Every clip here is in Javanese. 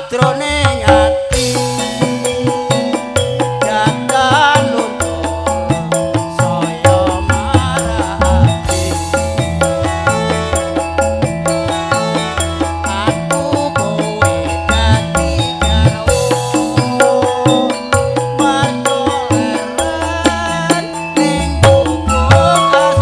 sajroning ati jatan luntur saya marani aku kowe dadi garwa margo leren ning gubuk asmara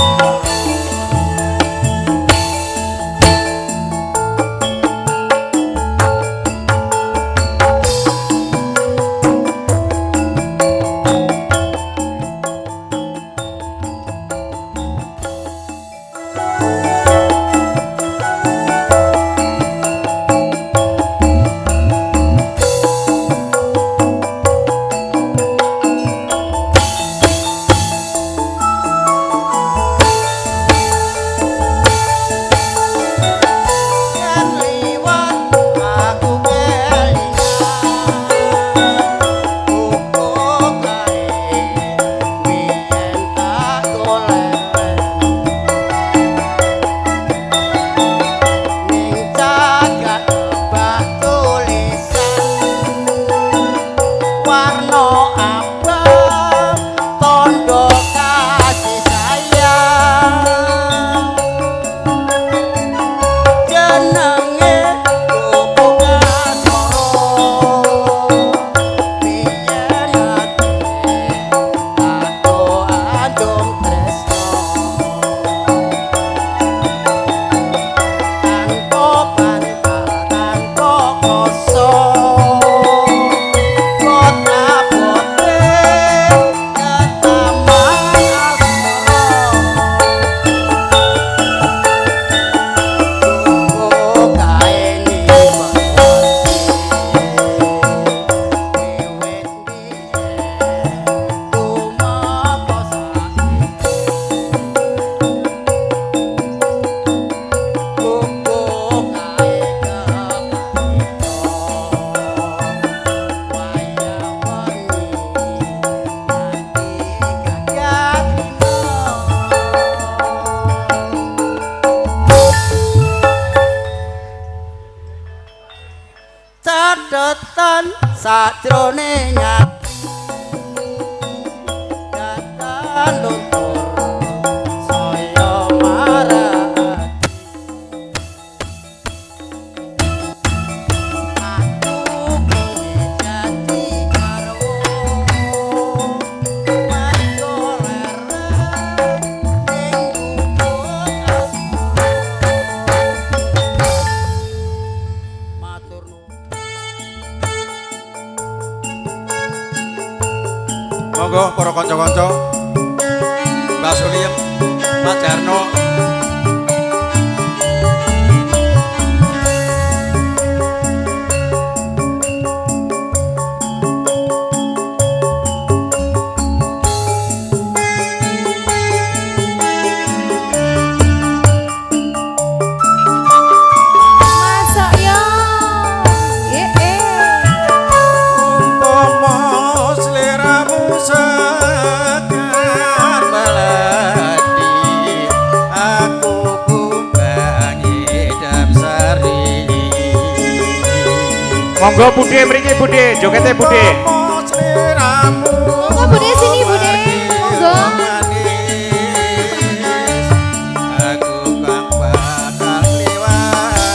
catetan sajroning ati jatan luntur saya marani aku kowe dadi garwa margo leren ning gubuk asmara matur nuwun. Monggo para kanca-kanca Mbak Suliem, Pak Jarno. Masak ya. Umpama sliramu sekar melati, aku kumbangi damsari. Monggo Budhe mriki Budhe, jogete Budhe. Umpama sliramu Monggo Budhe sini Budhe. Monggo. manis, aku kang bakal liwati.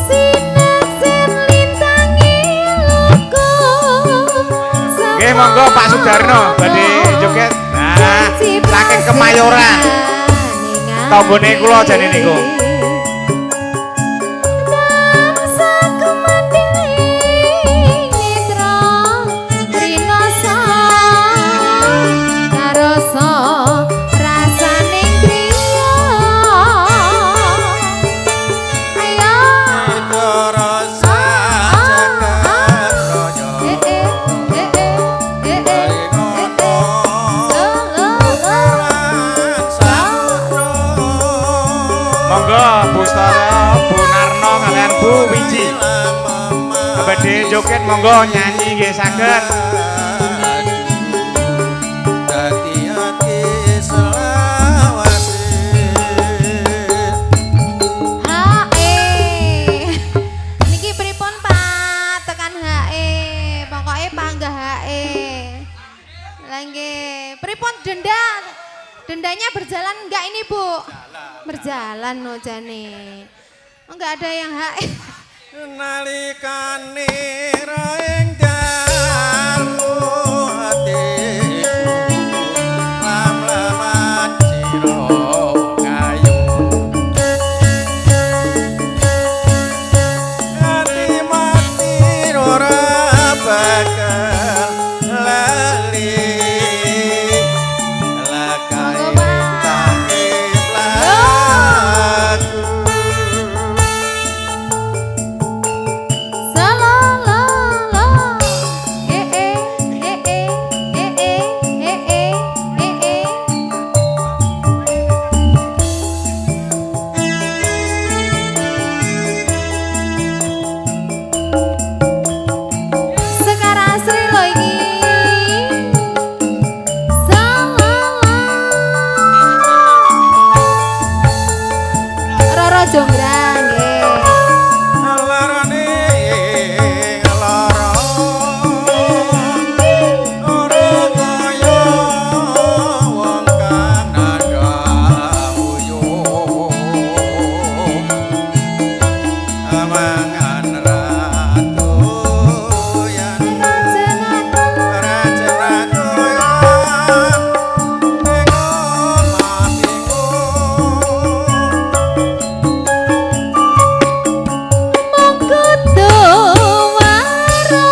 Sineksen lintangi luku. Nggih monggo Pak Sudarno badhe joget. Nah, saking Kemayoran. Tanggane kula jane niku. Badhe joget monggo nyanyi nggih saged. Dadi ati selawase. Hae nggih. Pripun denda? Dendanya berjalan enggak ini, Bu? Berjalan no jane. Enggak ada yang hak. nalikane ra ing dalu atiku lam-laman sira kayu ati mati ora bakal lali lakai Monggo, Pak. tangi mlaku Salalala. Eh eh eh eh eh eh eh eh eh. Sekarang Sri lo iki. Roro Jonggrang nggih. larane lara ora kaya wong kang nandha uyuh amangan ratu yan raja doyan ning omah Mongkudu waro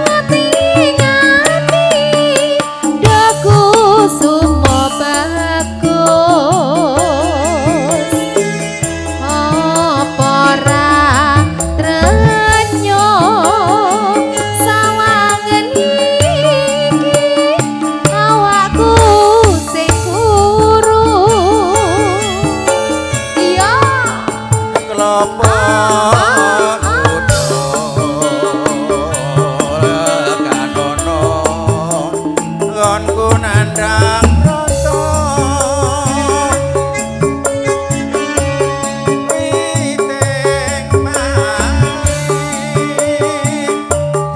ngati-ngati daku sumo bagus apa ra trenyo sawangen iki awakku sing kuru iya kelapa kanono ngonku nandang roto witing mari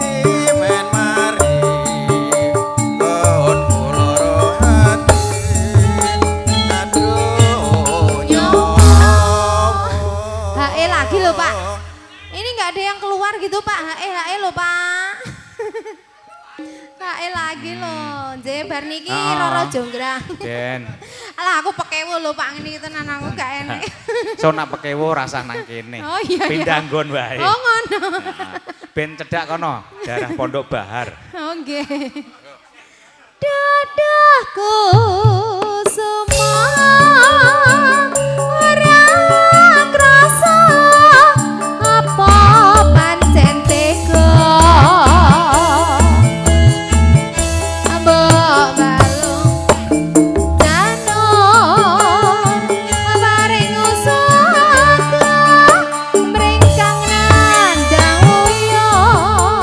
timen mari kon kuloro ati aduh nyowo HE lagi loh Pak. Ini nggak ada yang keluar gitu Pak. HE loh Pak. HE lagi loh. Jadi bar niki Roro Jonggrang. Den. Alah aku pekewo loh Pak ngene iki tenan aku gak enek. So nak pekewo rasah nang kene. Oh iya. Pindah nggon wae. Oh ngono. Ben cedhak kono, daerah Pondok Bahar. Oh nggih. Dadahku semua ora krasa apa pancen tega mbok balung danur paring usaha mringkang nandang uyuh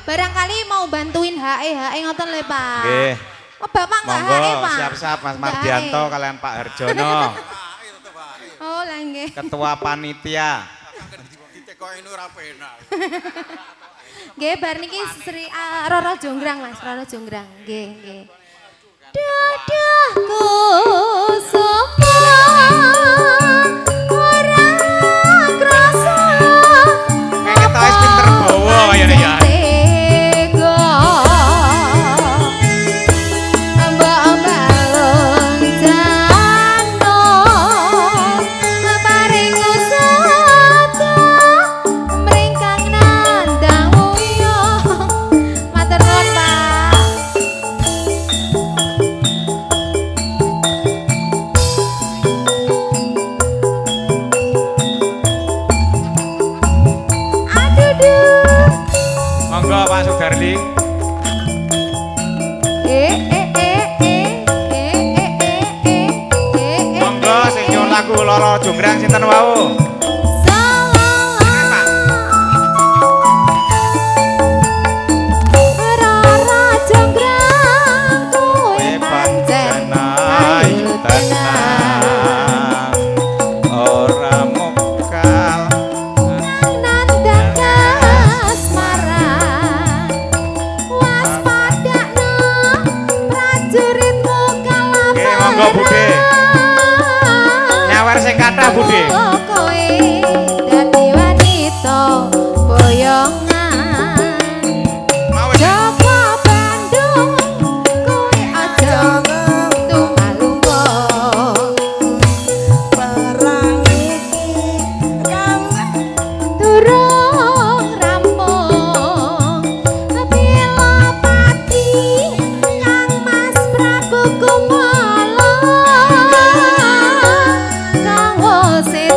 Barangkali mau bantuin HE ngoten lho, Pak. Nggih. Oh, Bapak enggak Monggo HE, Pak. siap-siap Mas Nggak Mardianto HE. kalian Pak Harjono, Oh, lah nggih. ketua panitia. Ditekoki ini ora penak. Nggih, bar niki Sri Roro Jonggrang, Mas, Roro Jonggrang. Nggih, nggih. Dadahku semua ora krasa. Kayak kita wis pinter bawa kayane ya. Tega. Mbak-mbak lonjano paring usada mringkang nandang uyuh. Matur nuwun, Pak. Aduh duh. Monggo Pak Sudarli. Monggo sing nyuwun lagu Loro Jonggrang sinten wau? Kowe pancen ayu tenan. Ora mokal. Nggih, monggo Budhe. Nyawer sing kathah Budhe. Kowe dadi wanita boyongan. Mawon. Joko Bandung, kowe aja tumalungga. Perang iki kang Durung rampung, bila pati Kang Mas Prabu Kumala, kang wasit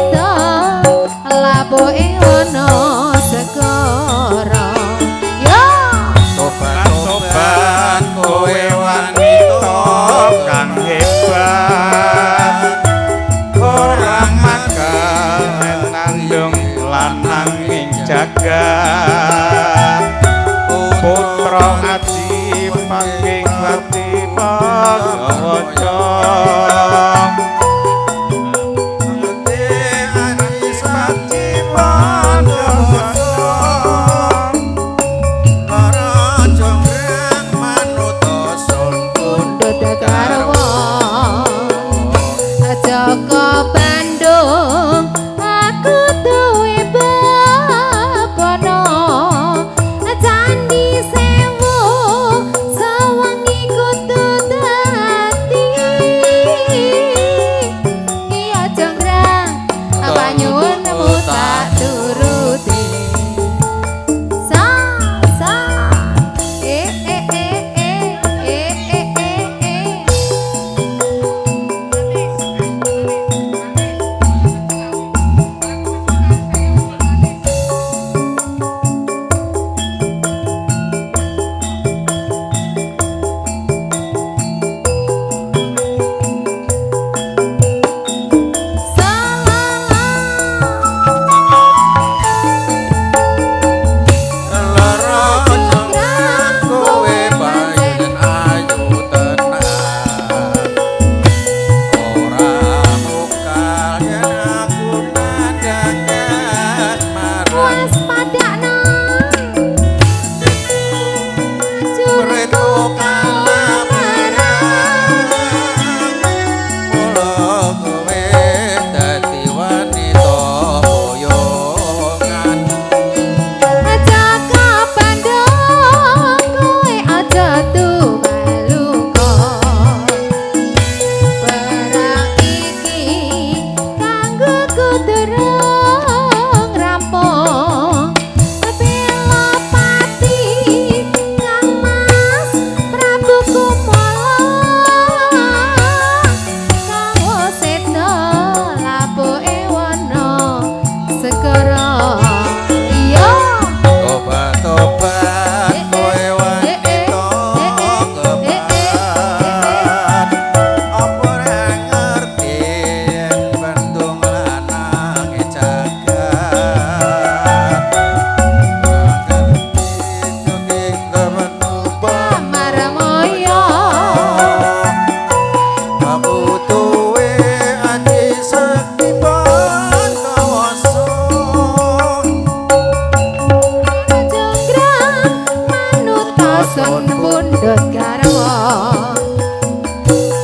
dusun pundhut garwa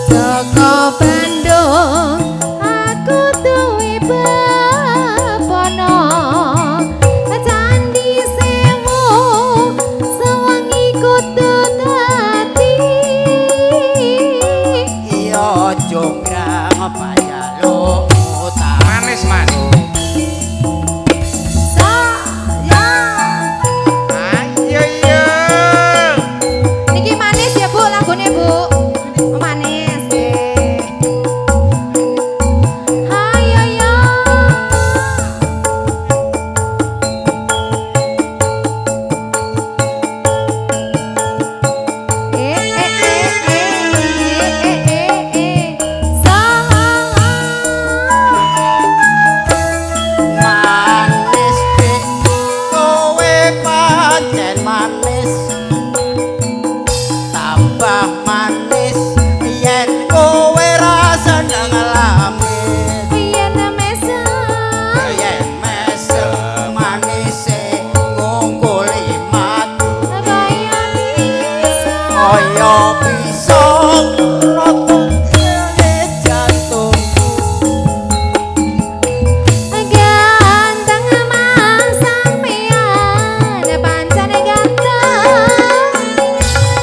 saka Bandung aku duwe bepono candi sewu sewengi kudu dadi iya jonggrang payalo Manis mas. Ayo yo. Niki manis ya Bu lagune Bu. Oh, manis nggih. Hayo yo. manis kowe pancen manis tambah manis yen kowe rasa nang lamis Yen mesem yen mesem manise ngungkuli madu kaya bisa. kaya pisang rotong jantungku Ganteng mas sampean pancen ganteng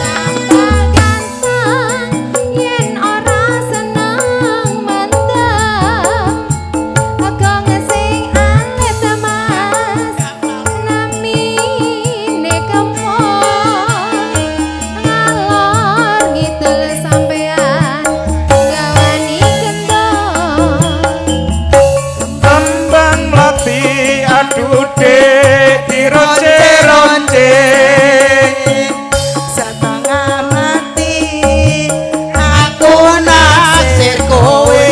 tambah ganteng yen ora seneng mendem kok sing alit mas namine kemol ngalor ngidul sampean gawani kendor Kembang melati adude dironce-ronce. setengah mati aku naksir kowe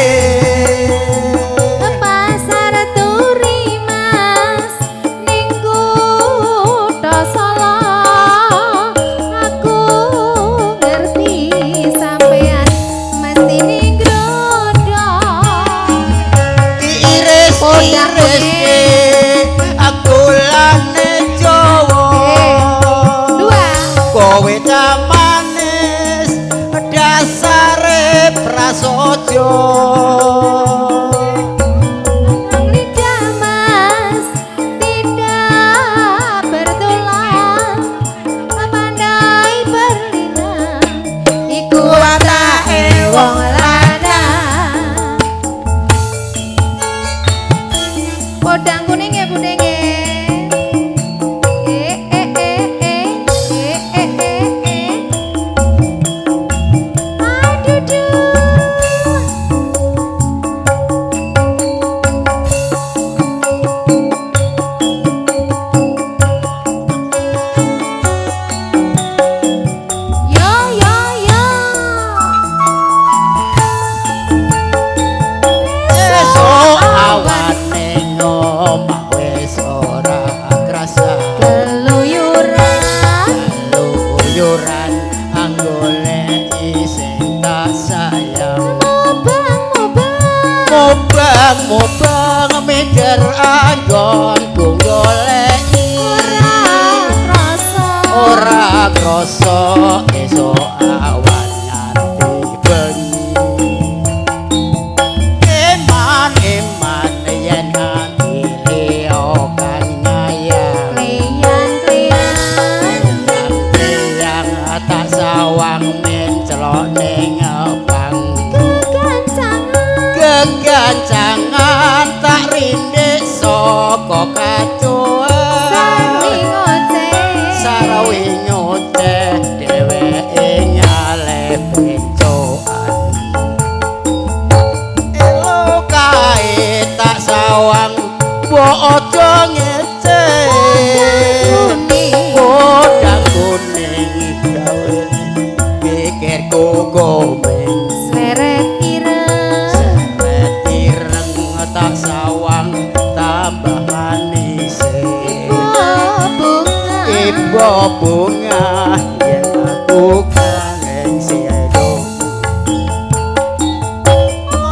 pasar turi mas ning kutha Solo aku ngerti sampean mesti ning grodhong iris-iris aku lane Jawa dua kowe ta manis dasare prasaja lidah mas tidak bertulang pandai berlinang iku watake wong lanang podang kuning ya budenge aduh yo yo yo esuk awane ngomah wis ora krasa keluyuran luyuran anggoleki sing tak sayang mobang mikir anggon goleki ora krasa esuk awan nganti bengi eman yen nganti liya kan ngayang yang tak sawang men celok ning abang kegancangan tak rindik saka kacuan sarawi ngoceh dheweke nyaleh pencoan elo kae tak sawang mbok aja ngeceh kodang kuning gawe pikirku gomeng Seret ireng tak sawang tambah manis ibu bunga yen aku kangen siedo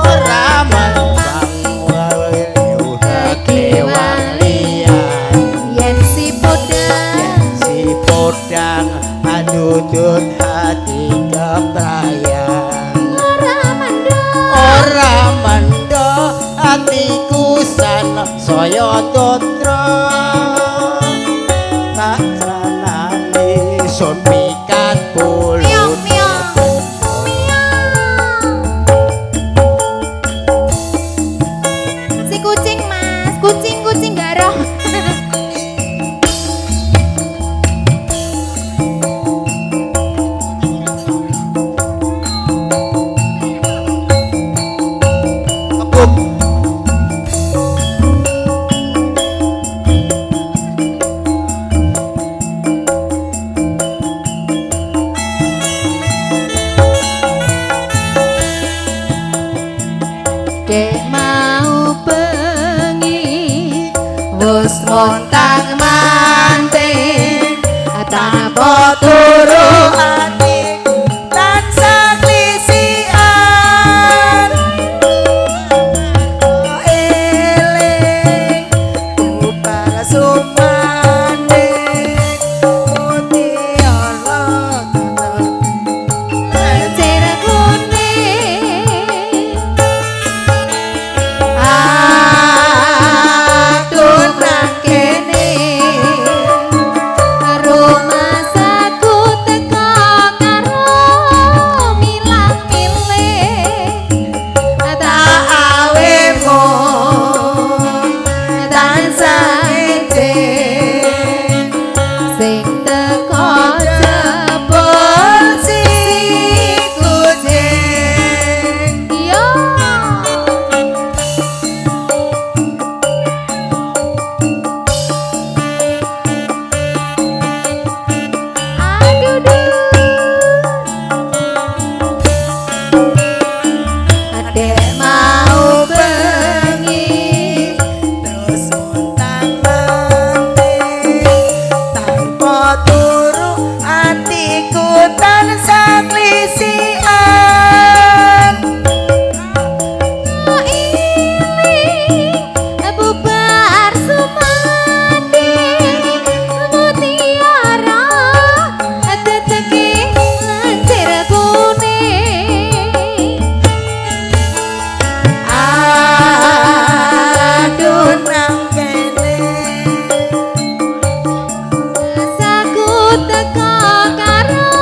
ora mambang wae kewalian yen si podang si podang aduh sudut hati keprayan ora ora mendo mendo hatiku sana saya totra tak janani sun pikat bulu miong miong si kucing mas kucing garoh dek mau bengi wis montang manting tanpa turu hati tansah klisian eling upara sumane mutiara lencer kuning atur nang kene rumah saku teko karo milang milih tak awe mon tansah encen sing teko jebol si kucing yo aduh adek mau bengi terus montang manting tanpa turu hatiku tansah klisian iling bubar sumati mutiara teteki lancir kuning aduh nang kene saku teko karo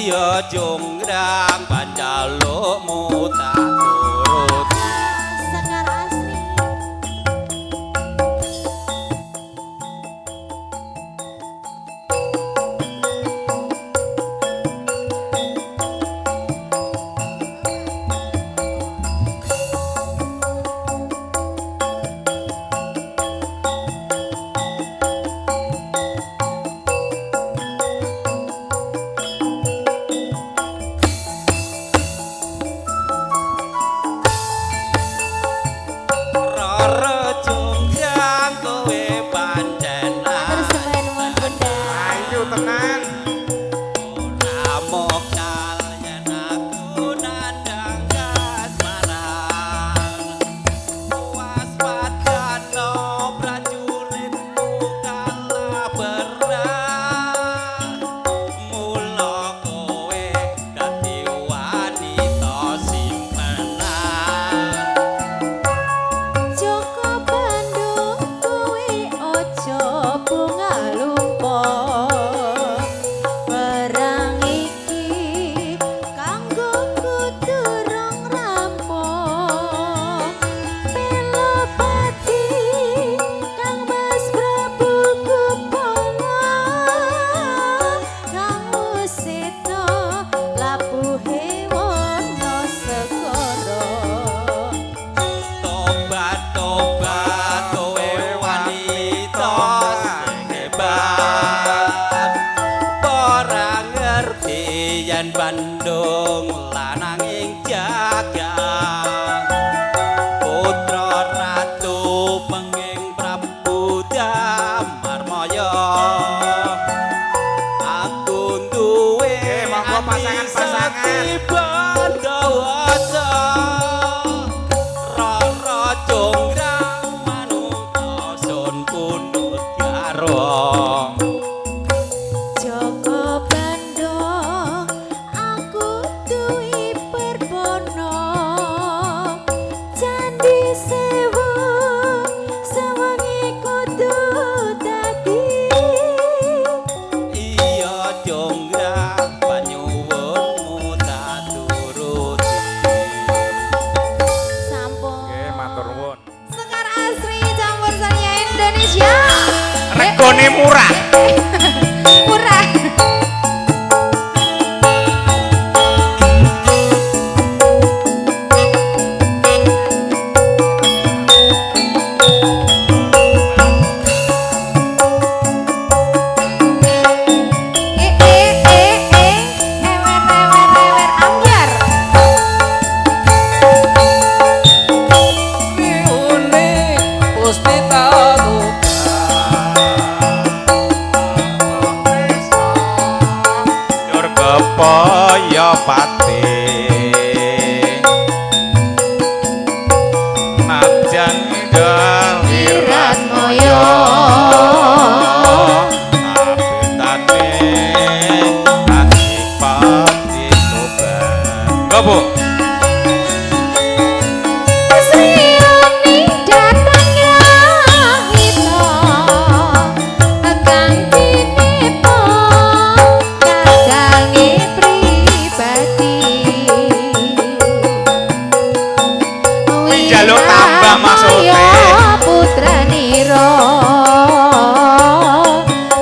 iya jonggrang panjalukmu tak turuti Sekar Asri. Rara jonggrang kowe pancen Terus suwen Bunda. Ayo tenan. ora mokal yen aku nandang kasmaran waspadana prajuritmu kalah perang mula kowe dadi wanita simpenan Joko Bandung kowe ojo bunga lumpur. Perang iki kanggo kudu rong rampung. Pelopati Kang Mas Prabu Kupala Kang Usita labuhe Wonosekara. Tobat kowe wanita sing hebat ora ngerti yen Bandung lananging jagat putra ratu penging Prabu Damarmaya aku duwe monggo pasangan-pasangan. Bandawaca Rara jonggrang manuta sun punut garwa Joko Bandung aku duwe perbono Candi Sewu sewengi kudu dadi iya jonggrang panyuwunmu tak turuti sampun. Nggih, matur nuwun. Sekar Asri campur sari Indonesia. Regone murah. Murah. Ewer ambyar. Riune Puspita Dur kepaya pati. Najan Wirat moyo. abetane adipati tobat. Go, Bu. Sriani datang yang itu Kang tinepo kadange pribadi Njaluk tambah maksude. Putraniro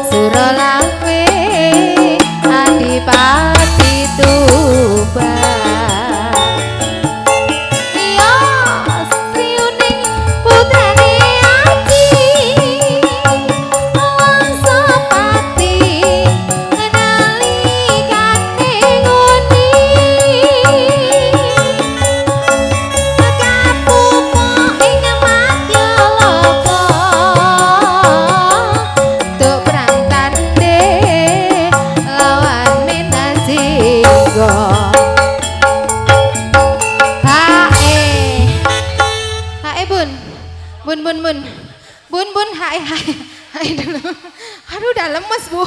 Suralawe Adipati Tuban Iya Sriuning putrane Aji Wangsapati nalikane nguni kapupo ing Matyalaka tuk perang tandhe lawan Minasingga Hae bun hae dulu aduh udah lemes bun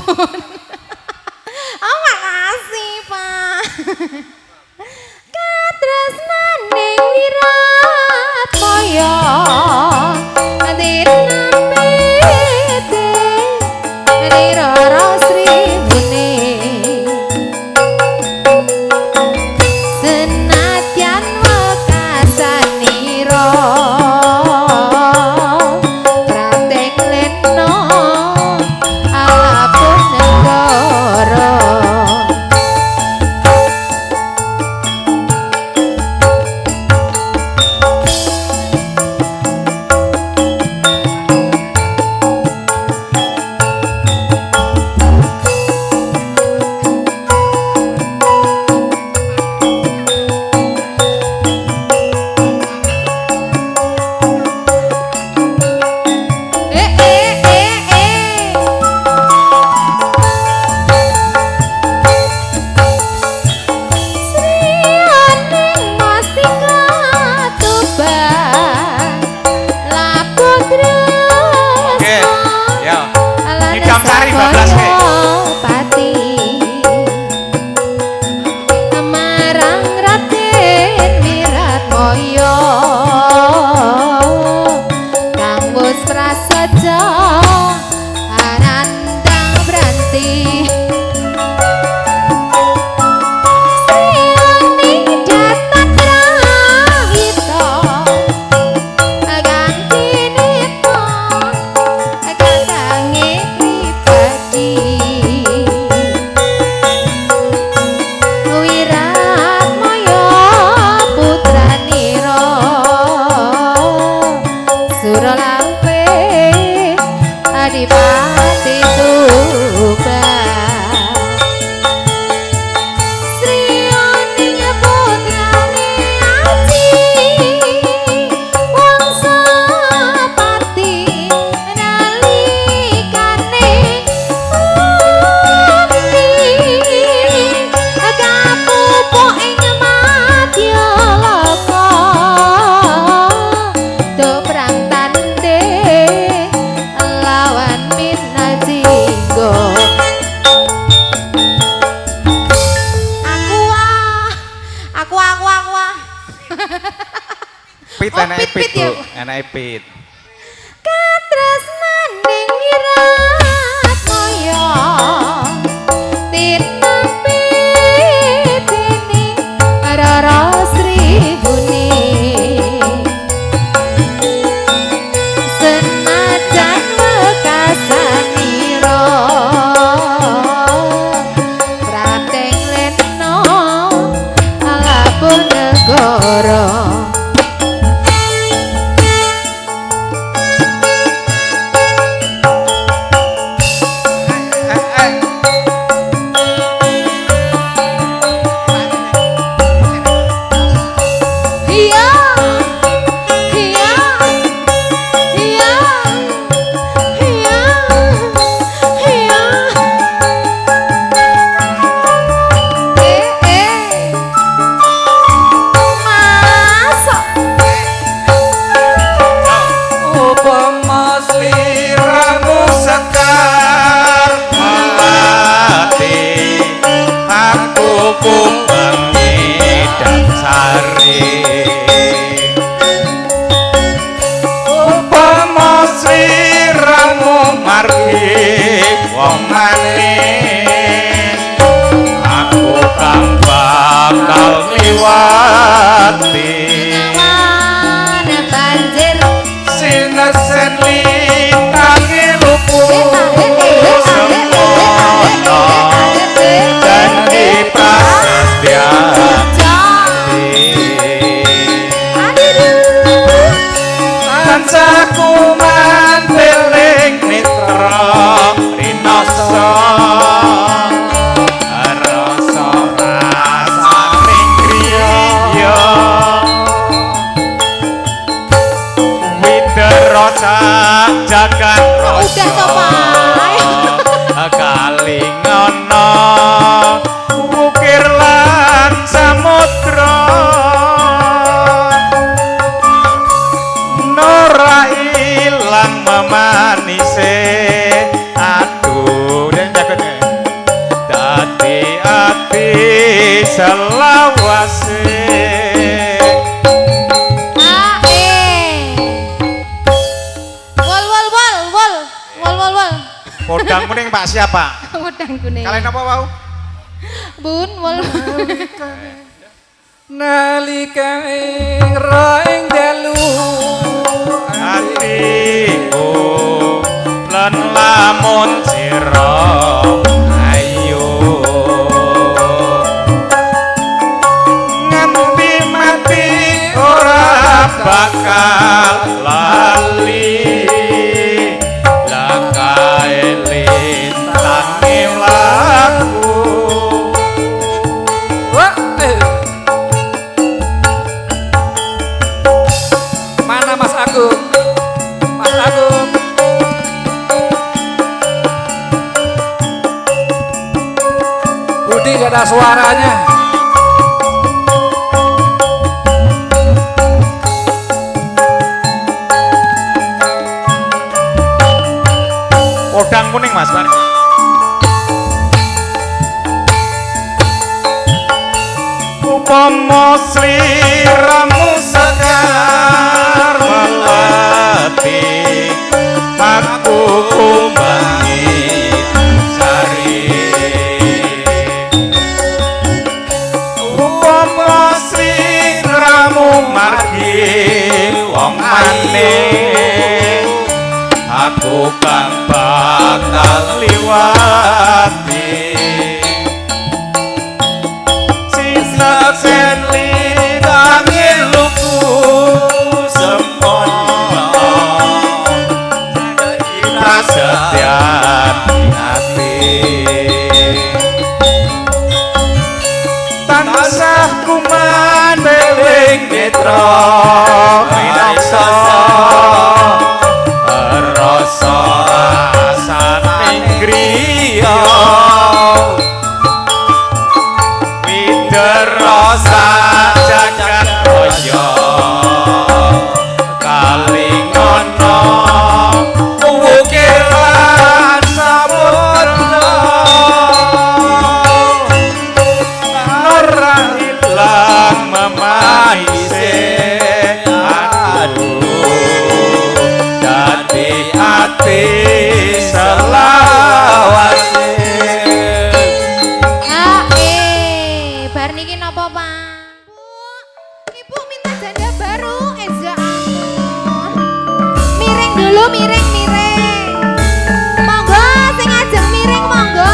oh makasih pak katresnaning wirat moyo dirnapete Rara Sri Mune Kita Oh, pit-pit ya, Bu. Enak pit. Katresnan ning wirat moyo tinapi dening Rara Sribune senajan wekasanira prateng leno alapun negara. Iya, iya, iya, iya, iya. Masa Upama sliramu Sekar melati aku kumbang dan sari upama sliramu margi wong manis aku kang bakal liwati mana banjir sinesen lintangi luput semono janji prasetyan tansah kumanteling mitra rinasa rasa rasaning griya widerasa jagat rasa Udah, Sopai. kalingana wukir lan samudra nora ilang memanise aduh dan jagatnya dadi ati selawase Wol. podang kuning Pak siapa? Wedang kuning. Kalian apa wau? Bun, wol. nalika ing raing dalu Hatiku lan lamun sira ayo nganti mati ora bakal lali lakae lintange mlaku Wah, mana Mas Agung? Mas Agung. Budi gak ada suaranya. podang kuning Mas Bari. Upama sliramu sekar melati aku kumbangi sari upama sliramu margi wong manis aku kang bakal liwati sinesen litangi luku semono prasetyan ati tansah kumandeling netra minangsa rasa rasaning griya widerasa jagat raya kalingana wukir lan samudra ora ilang memaise aku bar niki napa, Pak? Bu, Ibu minta janda baru. Ya ampun. Miring dulu, miring. Monggo sing ajeng miring monggo.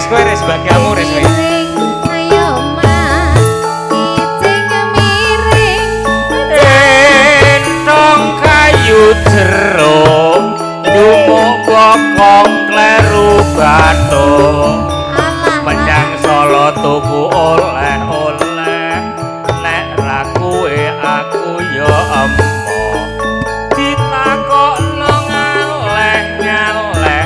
Wes bagianmu res wes. Ayo Mas, ijing miring. Entong kayu jeruk, dumuk bokong kleru bathuk. Menyang Solo tuku oleh-oleh, nek ra kuwe aku ya emoh. Ditakokno ngaleh-ngaleh,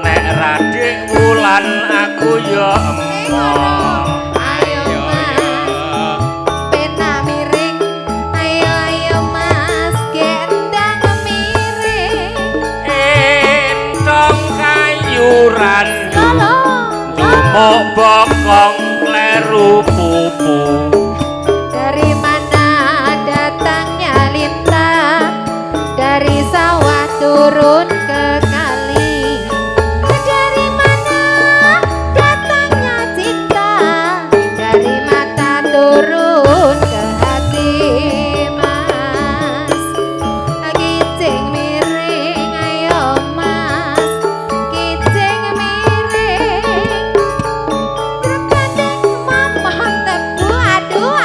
nek ra dik wulan aku ya emoh. Ayo Mas, pena miring. Ayo Mas, gendang miring. Entong kayuran, Lolo, dumuk bokong kleru pupu. dari mana datangnya lintah? Dari sawah turun ke kali. Dari mana datangnya cinta? Dari mata turun ke hati, Mas. Kijing miring, ayo Mas. Kijing miring. Terkadang mama tebu, aduh.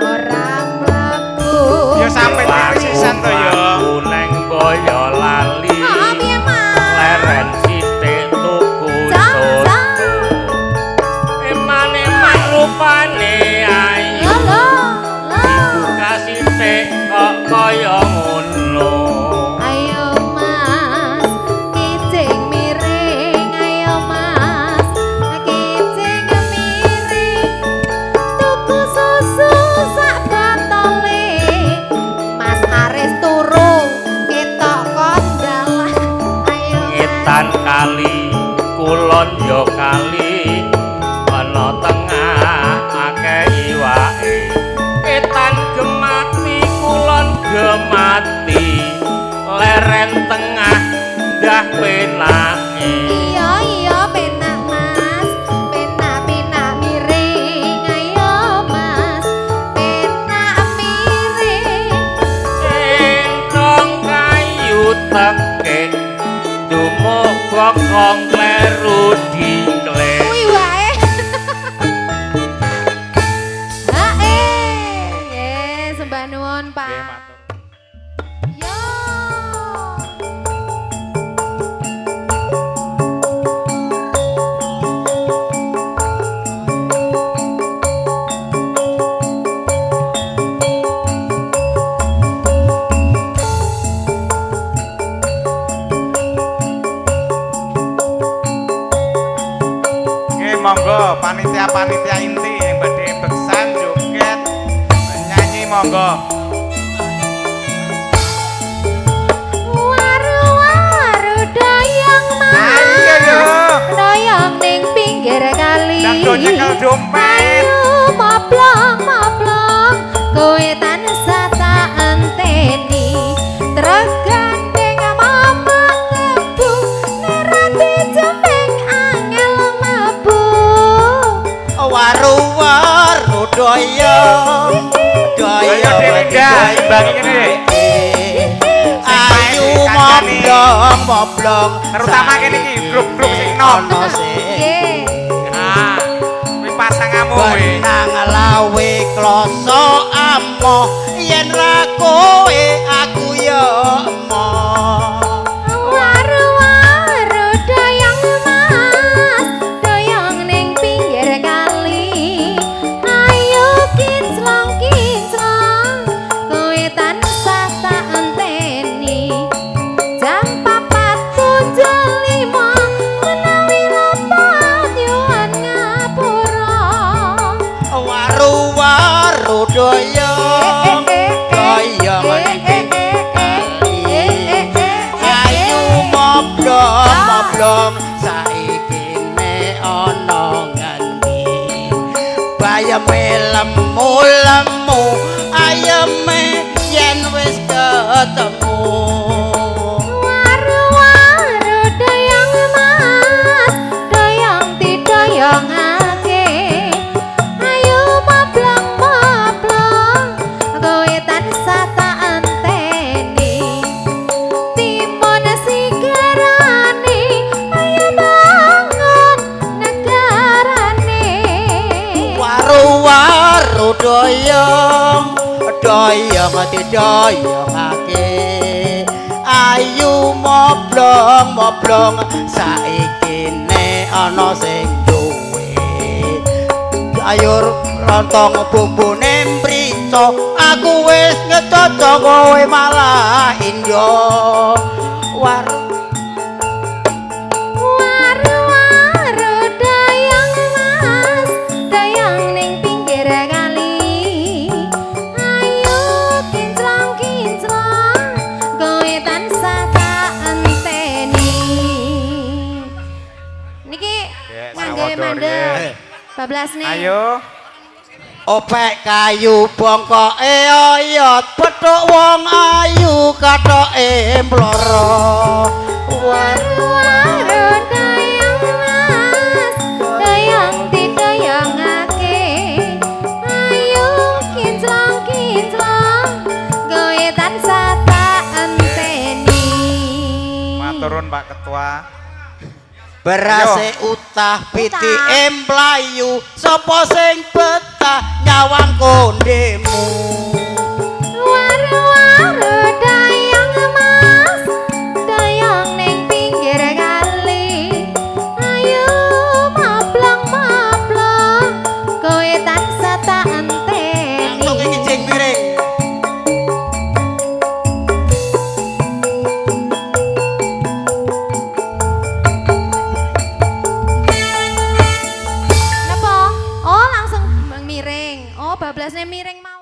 Orang mlebu. Ya sampe sisan to ya. Neng boyo lali. Oh, piye, Mas? Leren sithik tuku Jam, soto. Eman-eman rupane ayu. Lolo, Buka sithik kok kaya ngono. ayo Mas, kijing miring, ayo Mas, kijing miring. Tuku susu sak botole, Mas Aris turu ketok kondalan. Ayo Ngetan kali, kulon yo kali, ana tengah akeh iwake. Etan gemati, kulon gemati, leren tengah dah penake. Iya penak Mas, penak miring, ayo Mas, penak miring. Entong kayu tekek, dumuk bokong kleru diklek. Kuwi wae. Nggih, sembah nuwun, Pak. Yo. Oke, monggo panitia-panitia inti yang badhe beksan yuk monggo. Waru-waru dayang mas. Ayo yo. Dayang ning pinggir kali. Nang do nyekel dompet. Ayo moplong kowe tansah tak enteni. Tergandeng mama ngebu nerati jembeng angel mebu. Waru-waru doyong Ayo Dewi dah, imbangi kene. ayu moblong Terutama kene iki grup-grup sing nom. ono sing Nggih. Ah, kuwi pasanganmu kuwi. benang lawe kloso amoh yen ra kowe aku ya emoh. Waru-waru dayang mas, dayang ning pinggir kali. Ayo kinclong-kinclong, kowe tansah tak enteni. Jam 4.75 menawi rapat nyuwun ngapura. Waru-waru doyong doyong ning kali ayu moblong saiki ne ana ngendi bayame lemu ayeme yen wis ketemu. Waru-waru dayang mas, dayang didayangake. Ayo moblong-moblong, kowe tansah tak enteni. Timun sigarane, ayo bangun negarane. Waru-waru doyong didoyongake ayu moblong saiki ne ana sing duwe sayur lontong bumbune mrica aku wis ngecoco kowe malah indyo Waru-waru dayang mas, dayang ning pinggir kali. Ayo kinclong-kinclong, kowe tansah tak enteni. Niki Yes, ngangge sawodor, mandeg. yes. Bablas nih. Ayo. opek kayu bongkoke oyot petuk wong ayu kathoke mloro. Waru-waru dayang mas, dayang didayangake. Ayo kinclong-kinclong, kowe tansah tak enteni. Maturun Pak Ketua. Berase utah pitike mlayu sapa sing betah nyawang kondemu. Waru-waru dayang mas, dayang ning pinggir kali. Ayo moblong-moblong, kowe tansah tak enteni. Langsung iki jeng piring. Napa? Oh langsung miring. Oh bablasnya miring mau.